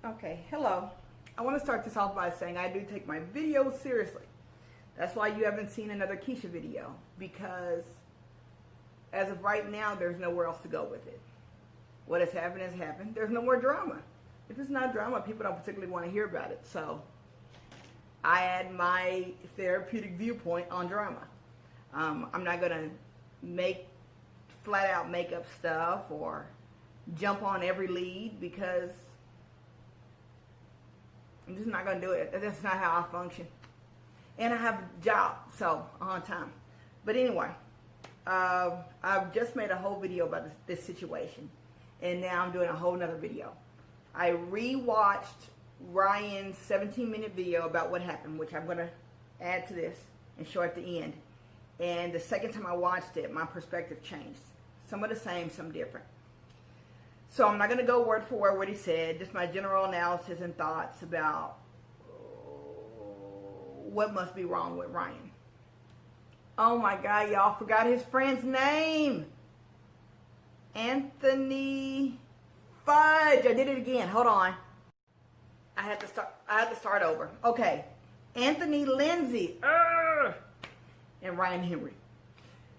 Okay, hello. I want to start this off by saying I do take my videos seriously. That's why you haven't seen another Keisha video, because as of right now, there's nowhere else to go with it. What has happened. There's no more drama. If it's not drama, people don't particularly want to hear about it. So I add my therapeutic viewpoint on drama. I'm not going to flat out make up stuff or jump on every lead, because I'm just not going to do it. That's not how I function. And I have a job, so on time. But anyway, I've just made a whole video about this situation. And now I'm doing a whole nother video. I rewatched Ryan's 17-minute video about what happened, which I'm going to add to this and show at the end. And the second time I watched it, my perspective changed. Some of the same, some different. So I'm not going to go word for word what he said, just my general analysis and thoughts about what must be wrong with Ryan. Oh my God, y'all, forgot his friend's name. Anthony Fudge. I did it again. Hold on. I had to start over. Okay. Anthony Lindsay. And Ryan Henry.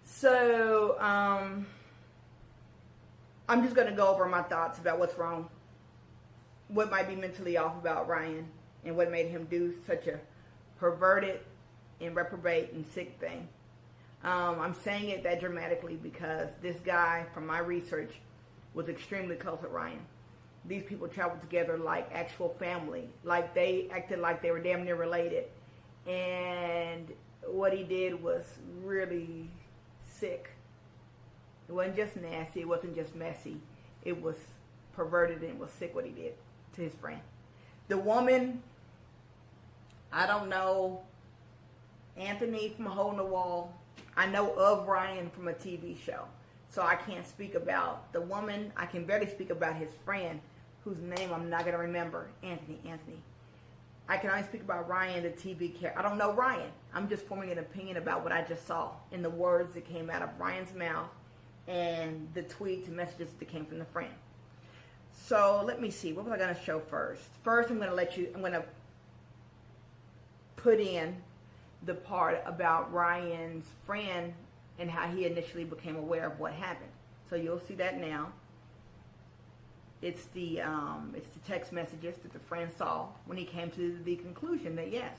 So, I'm just going to go over my thoughts about what's wrong, what might be mentally off about Ryan, and what made him do such a perverted and reprobate and sick thing. I'm saying it that dramatically because this guy, from my research, was extremely close with Ryan. These people traveled together like actual family, like they acted like they were damn near related. And what he did was really sick. It wasn't just nasty, it wasn't just messy. It was perverted and it was sick what he did to his friend. The woman, I don't know Anthony from a hole in the wall. I know of Ryan from a TV show. So I can't speak about the woman. I can barely speak about his friend, whose name I'm not going to remember. Anthony. I can only speak about Ryan, the TV character. I don't know Ryan. I'm just forming an opinion about what I just saw in the words that came out of Ryan's mouth and the tweets and messages that came from the friend. So let me see. What was I going to show first? First, I'm going to put in the part about Ryan's friend and how he initially became aware of what happened. So you'll see that now. It's the text messages that the friend saw when he came to the conclusion that yes,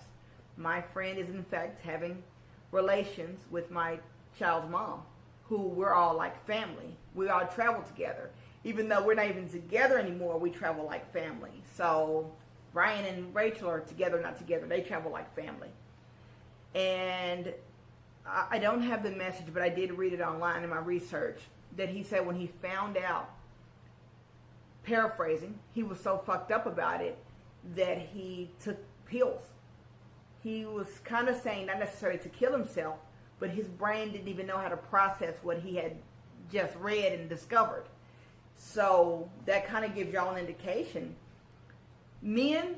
my friend is in fact having relations with my child's mom, who we're all like family. We all travel together. Even though we're not even together anymore, we travel like family. So Ryan and Rachel are together, not together. They travel like family. And I don't have the message, but I did read it online in my research, that he said when he found out, paraphrasing, he was so fucked up about it that he took pills. He was kind of saying not necessarily to kill himself, but his brain didn't even know how to process what he had just read and discovered. So that kind of gives y'all an indication. Men,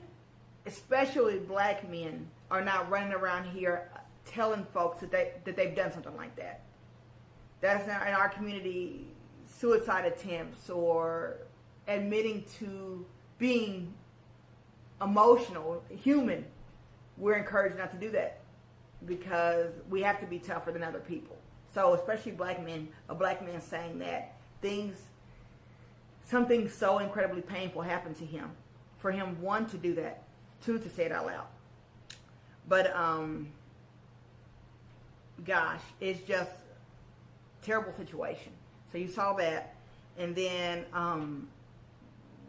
especially black men, are not running around here telling folks that they've done something like that. That's not in our community. Suicide attempts or admitting to being emotional, human, we're encouraged not to do that because we have to be tougher than other people. So especially black men, a black man saying that something so incredibly painful happened to him, for him, one, to do that, two, to say it out loud. But gosh, it's just a terrible situation. So you saw that, and then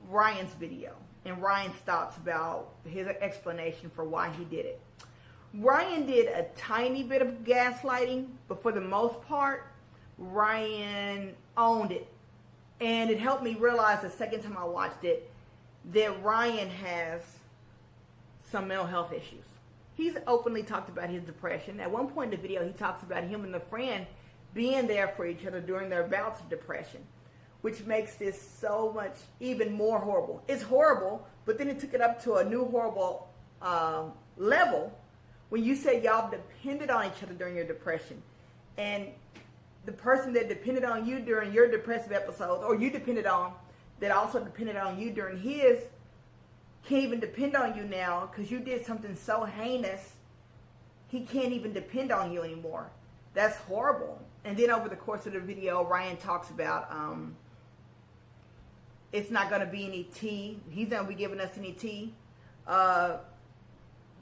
Ryan's video and Ryan's thoughts about his explanation for why he did it. Ryan did a tiny bit of gaslighting, but for the most part, Ryan owned it. And it helped me realize the second time I watched it that Ryan has some mental health issues. He's openly talked about his depression. At one point in the video, he talks about him and the friend being there for each other during their bouts of depression, which makes this so much even more horrible. It's horrible, but then it took it up to a new horrible level when you said y'all depended on each other during your depression. And the person that depended on you during your depressive episodes, or you depended on, that also depended on you during his can't even depend on you now because you did something so heinous. He can't even depend on you anymore. That's horrible. And then over the course of the video, Ryan talks about it's not going to be any tea. He's not going to be giving us any tea.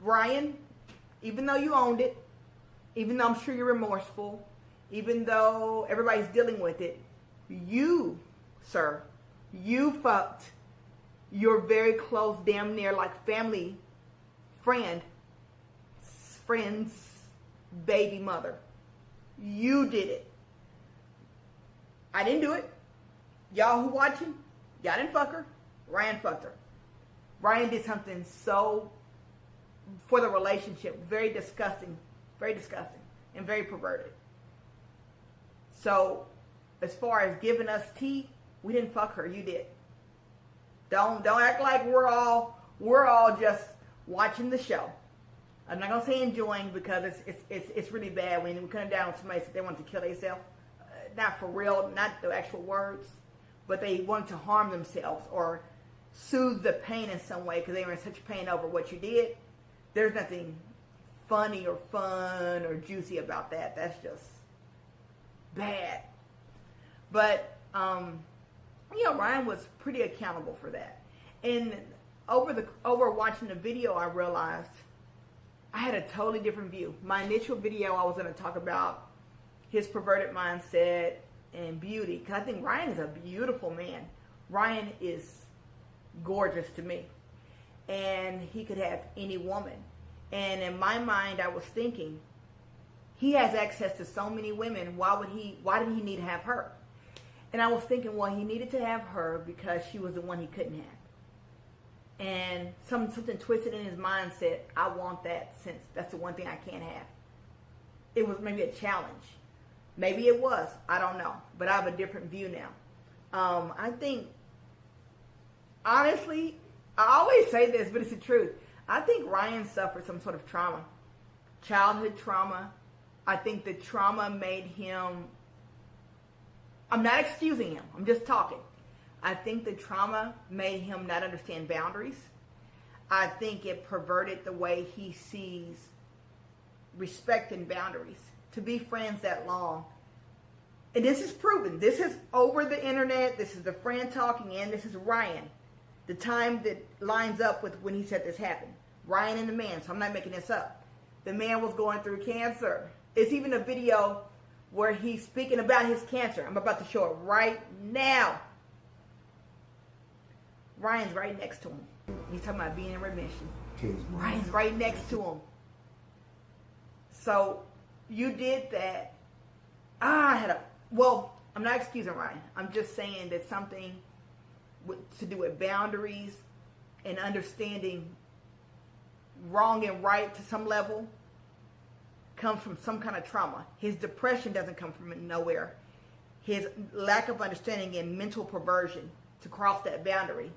Ryan, even though you owned it, even though I'm sure you're remorseful, even though everybody's dealing with it, you, sir, you fucked your very close, damn near like family friend's baby mother. You did it. I didn't do it. Y'all who watching, y'all didn't fuck her. Ryan fucked her. Ryan did something so, for the relationship, very disgusting, and very perverted. So, as far as giving us tea, we didn't fuck her. You did. Don't act like we're all just watching the show. I'm not gonna say enjoying because it's really bad when we come down with somebody said they want to kill themselves. Not for real, not the actual words, but they wanted to harm themselves or soothe the pain in some way because they were in such pain over what you did. There's nothing funny or fun or juicy about that. That's just bad. But Ryan was pretty accountable for that. And over watching the video, I realized I had a totally different view. My initial video, I was going to talk about his perverted mindset and beauty, because I think Ryan is a beautiful man. Ryan is gorgeous to me, and he could have any woman. And in my mind, I was thinking, he has access to so many women. Why did he need to have her? And I was thinking, well, he needed to have her because she was the one he couldn't have. And something twisted in his mind said, I want that since that's the one thing I can't have. It was maybe a challenge. Maybe it was. I don't know. But I have a different view now. I think, honestly, I always say this, but it's the truth. I think Ryan suffered some sort of trauma. Childhood trauma. I think the trauma made him, I'm not excusing him. I'm just talking. I think the trauma made him not understand boundaries. I think it perverted the way he sees respect and boundaries. To be friends that long. And this is proven. This is over the internet. This is the friend talking, and this is Ryan. The time that lines up with when he said this happened. Ryan and the man, so I'm not making this up. The man was going through cancer. It's even a video where he's speaking about his cancer. I'm about to show it right now. Ryan's right next to him. He's talking about being in remission. Ryan's right next to him. So, you did that. I'm not excusing Ryan. I'm just saying that something to do with boundaries and understanding wrong and right to some level comes from some kind of trauma. His depression doesn't come from nowhere. His lack of understanding and mental perversion to cross that boundary.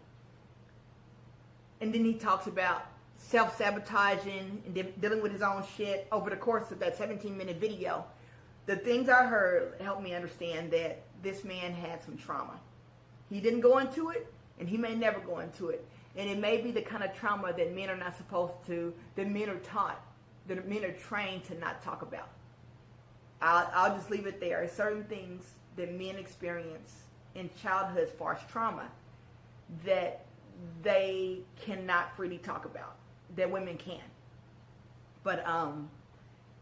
And then he talks about self-sabotaging and dealing with his own shit over the course of that 17-minute video. The things I heard helped me understand that this man had some trauma. He didn't go into it, and he may never go into it. And it may be the kind of trauma that men are not supposed to, that men are taught, that men are trained to not talk about. I'll just leave it there. Certain things that men experience in childhood as far as trauma that they cannot freely talk about, that women can. But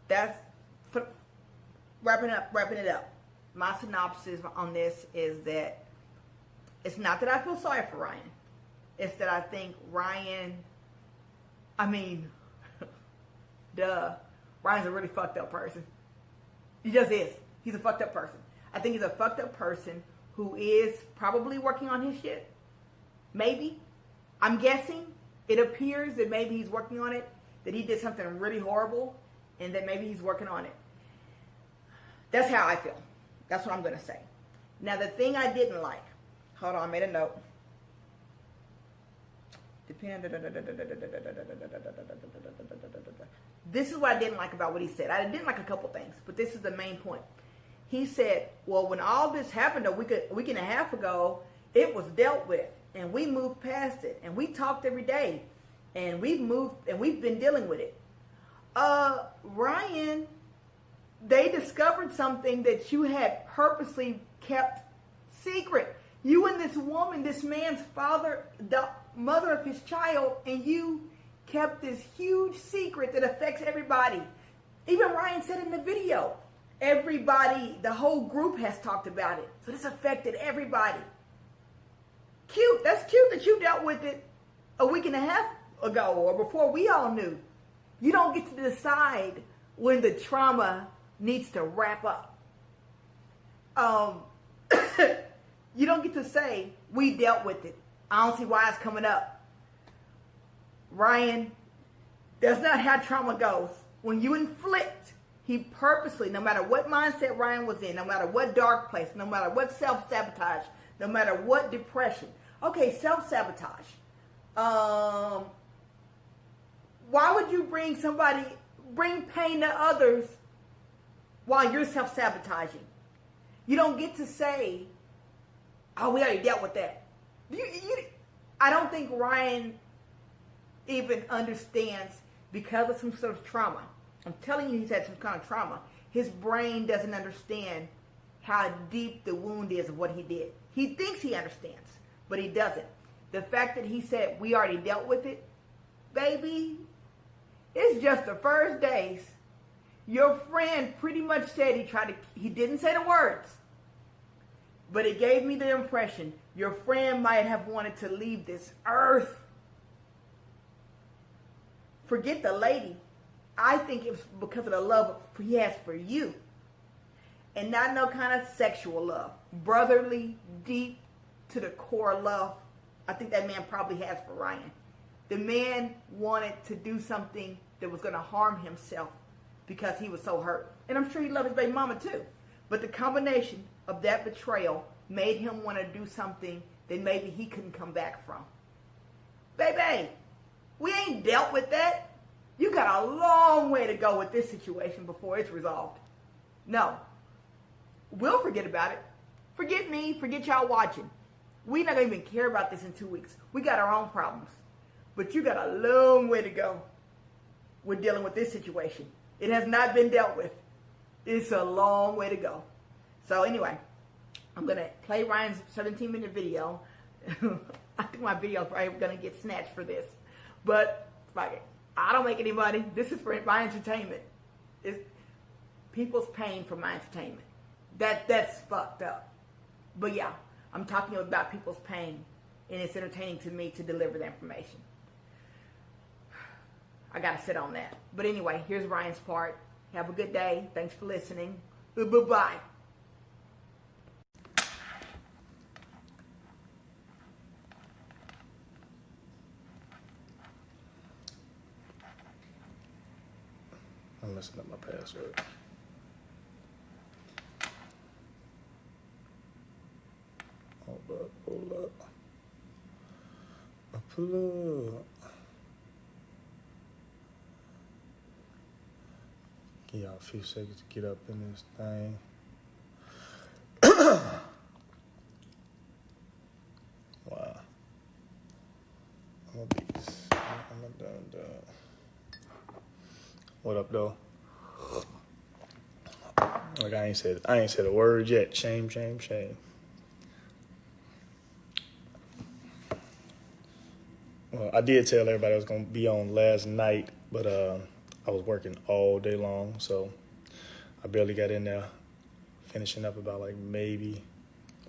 that's wrapping it up. My synopsis on this is that it's not that I feel sorry for Ryan. It's that I think Ryan's a really fucked up person. He just is. He's a fucked up person. I think he's a fucked up person who is probably working on his shit. Maybe. I'm guessing. It appears that maybe he's working on it, that he did something really horrible, and that maybe he's working on it. That's how I feel. That's what I'm going to say. Now, the thing I didn't like. Hold on, I made a note. This is what I didn't like about what he said. I didn't like a couple things, but this is the main point. He said, well, when all this happened a week and a half ago, it was dealt with. and we moved past it, and we talked every day, and we've been dealing with it. Ryan, they discovered something that you had purposely kept secret. You and this woman, this man's father, the mother of his child, and you kept this huge secret that affects everybody. Even Ryan said in the video, everybody, the whole group has talked about it. So this affected everybody. Cute. That's cute that you dealt with it a week and a half ago or before we all knew. You don't get to decide when the trauma needs to wrap up. You don't get to say, we dealt with it. I don't see why it's coming up. Ryan, that's not how trauma goes. When you inflict, he purposely, no matter what mindset Ryan was in, no matter what dark place, no matter what self-sabotage, no matter what depression. Okay, self-sabotage. Why would you bring pain to others while you're self-sabotaging? You don't get to say, oh, we already dealt with that. I don't think Ryan even understands because of some sort of trauma. I'm telling you, he's had some kind of trauma. His brain doesn't understand how deep the wound is of what he did. He thinks he understands, but he doesn't. The fact that he said, we already dealt with it, baby, it's just the first days. Your friend pretty much said he didn't say the words, but it gave me the impression your friend might have wanted to leave this earth. Forget the lady. I think it was because of the love he has for you. And not no kind of sexual love. Brotherly, deep to the core love. I think that man probably has for Ryan. The man wanted to do something that was going to harm himself because he was so hurt. And I'm sure he loved his baby mama too. But the combination of that betrayal made him want to do something that maybe he couldn't come back from. Baby, we ain't dealt with that. You got a long way to go with this situation before it's resolved. No. We'll forget about it. Forget me. Forget y'all watching. We're not going to even care about this in 2 weeks. We got our own problems. But you got a long way to go with dealing with this situation. It has not been dealt with. It's a long way to go. So anyway, I'm going to play Ryan's 17-minute video. I think my video is probably going to get snatched for this. But like, I don't make any money. This is for my entertainment. It's people's paying for my entertainment. That's fucked up. But yeah, I'm talking about people's pain, and it's entertaining to me to deliver the information. I gotta sit on that. But anyway, here's Ryan's part. Have a good day. Thanks for listening. Bye-bye. I'm messing up my password. Hold up. Pull up. Give y'all a few seconds to get up in this thing. Wow. I'm done. What up, though? Like I ain't said a word yet. Shame. Well, I did tell everybody I was gonna be on last night, but I was working all day long, so I barely got in there. Finishing up about like maybe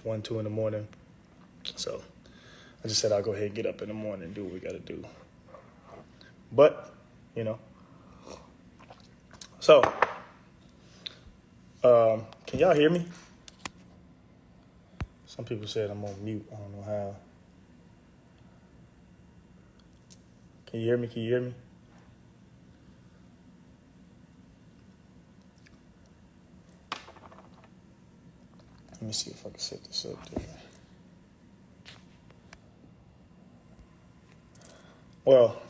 1, 2 in the morning. So I just said I'll go ahead and get up in the morning and do what we gotta do. But, you know. So, can y'all hear me? Some people said I'm on mute. I don't know how. Can you hear me? Let me see if I can set this up different. Well,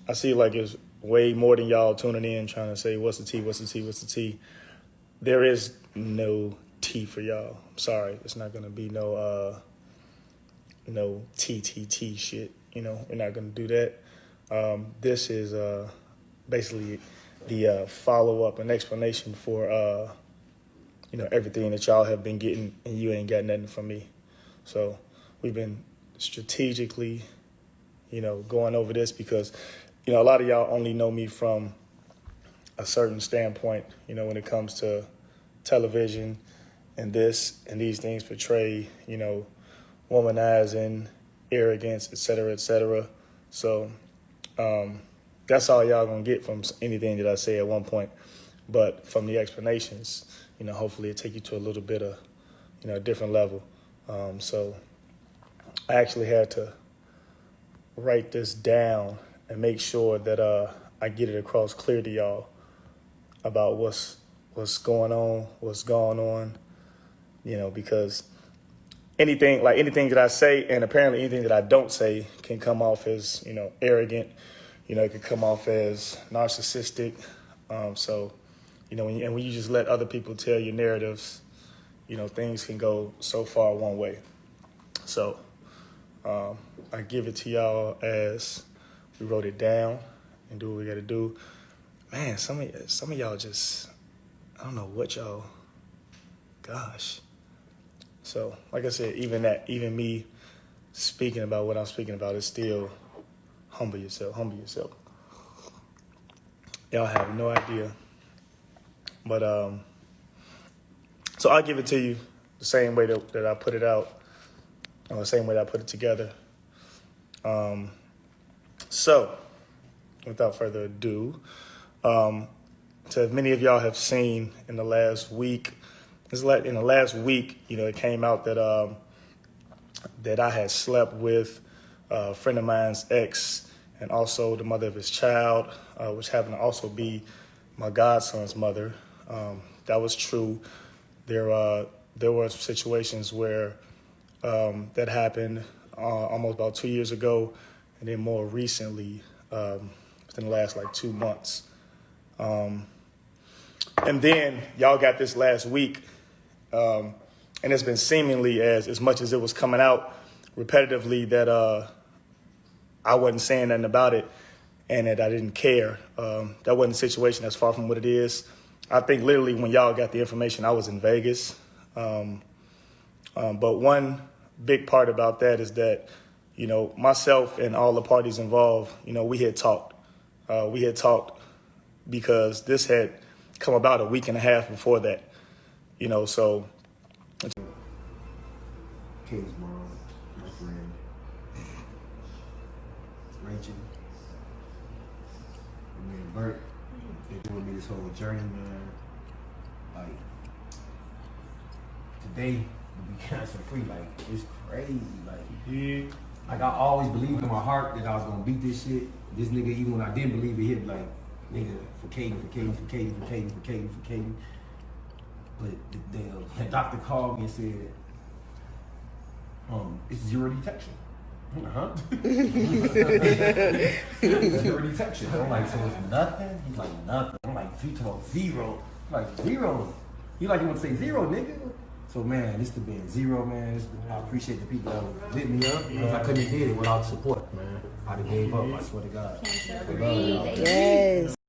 I see like it's way more than y'all tuning in trying to say, what's the tea? There is no tea for y'all. I'm sorry. It's not going to be no no TTT shit. You know, we're not going to do that. This is basically the follow-up and explanation for, you know, everything that y'all have been getting, and you ain't got nothing from me. So we've been strategically, you know, going over this because, you know, a lot of y'all only know me from a certain standpoint, you know, when it comes to television and this and these things portray, you know, womanizing, arrogance, et cetera, et cetera. So that's all y'all gonna get from anything that I say at one point. But from the explanations, you know, hopefully it take you to a little bit of, you know, a different level. So I actually had to write this down and make sure that I get it across clear to y'all about what's going on, what's going on, you know, because anything that I say and apparently anything that I don't say can come off as, you know, arrogant, you know, it could come off as narcissistic. So, you know, when you just let other people tell your narratives, you know, things can go so far one way. So I give it to y'all as we wrote it down and do what we got to do. Man, some of y'all just, I don't know what y'all, gosh. So, like I said, even me speaking about what I'm speaking about is still humble yourself. Y'all have no idea. But, so I'll give it to you the same way that I put it out, or the same way that I put it together. So, without further ado, so as many of y'all have seen in the last week, you know, it came out that that I had slept with a friend of mine's ex and also the mother of his child, which happened to also be my godson's mother. That was true. There were situations where that happened almost about 2 years ago, and then more recently, within the last like 2 months. And then y'all got this last week, and it's been seemingly as much as it was coming out repetitively that I wasn't saying nothing about it and that I didn't care. That wasn't the situation. That's far from what it is. I think literally when y'all got the information, I was in Vegas. But one big part about that is that, you know, myself and all the parties involved, you know, we had talked. We had talked because this had come about a week and a half before that, you know, so. Kay's mom, my friend, Rachel, and me and Bert, they're doing me this whole journey, man. Like, today, to be cancer free, like, it's crazy. Like, I always believed in my heart that I was gonna beat this shit. This nigga, even when I didn't believe it, he'd be like, nigga, for Caden. But the doctor called me and said, it's zero detection. Zero detection. I'm like, so it's nothing? He's like, nothing. I'm like, you talking about zero? I'm like, zero? You like you want to say zero, nigga? So man, this has been zero, man. I appreciate the people that lit me up. Because I couldn't have did it without support, man. I'd have gave up, I swear to God. Yes.